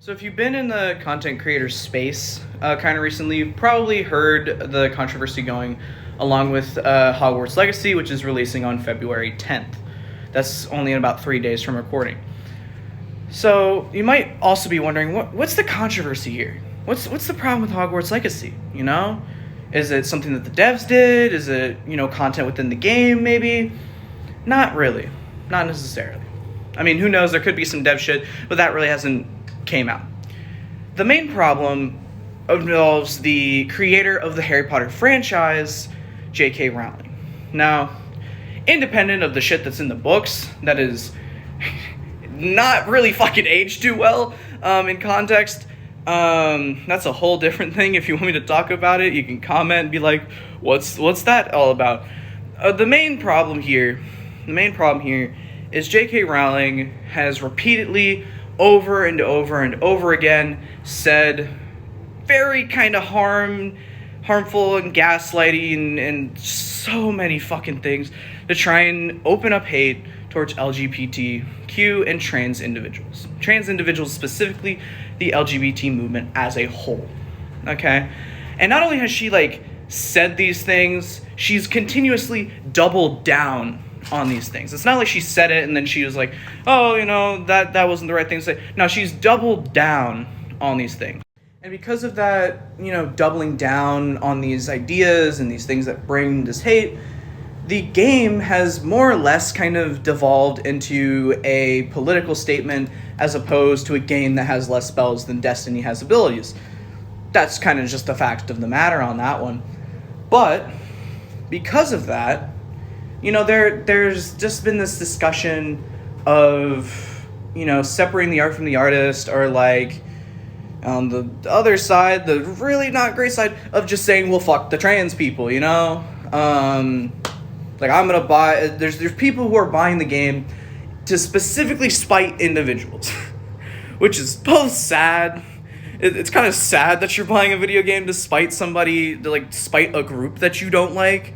So if you've been in the content creator space kind of recently, you've probably heard the controversy going along with Hogwarts Legacy, which is releasing on February 10th. That's only in about 3 days from recording. So you might also be wondering, what's the controversy here? What's the problem with Hogwarts Legacy, you know? Is it something that the devs did? Is it, content within the game, maybe? Not really. Not necessarily. I mean, who knows? There could be some dev shit, but that really hasn't came out. The main problem involves the creator of the Harry Potter franchise, J.K. Rowling. Now, independent of the shit that's in the books, that is not really fucking aged too well in context, that's a whole different thing. If you want me to talk about it, you can comment and be like, what's that all about? The main problem here is J.K. Rowling has repeatedly, over and over and over again, said very kind of harmful and gaslighting and so many fucking things to try and open up hate towards LGBTQ and trans individuals. Trans individuals, specifically the LGBT movement as a whole. Okay? And not only has she said these things, she's continuously doubled down on these things. It's not like she said it and then she was like, oh, that wasn't the right thing to say. No, she's doubled down on these things. And because of that, doubling down on these ideas and these things that bring this hate, the game has more or less kind of devolved into a political statement as opposed to a game that has less spells than Destiny has abilities. That's kind of just the fact of the matter on that one. But because of that, there's just been this discussion of, separating the art from the artist, or on the other side, the really not great side of just saying, well, fuck the trans people, I'm gonna buy, there's people who are buying the game to specifically spite individuals, which is both sad. It's kind of sad that you're buying a video game to spite somebody, to spite a group that you don't like.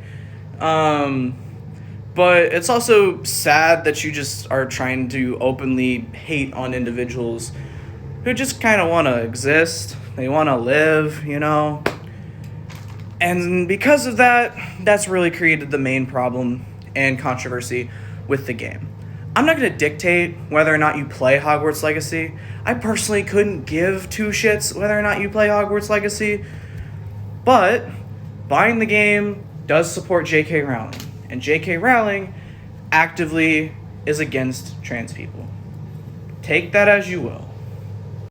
But it's also sad that you just are trying to openly hate on individuals who just kind of want to exist. They want to live, And because of that, that's really created the main problem and controversy with the game. I'm not going to dictate whether or not you play Hogwarts Legacy. I personally couldn't give two shits whether or not you play Hogwarts Legacy. But buying the game does support J.K. Rowling. And J.K. Rowling actively is against trans people. Take that as you will.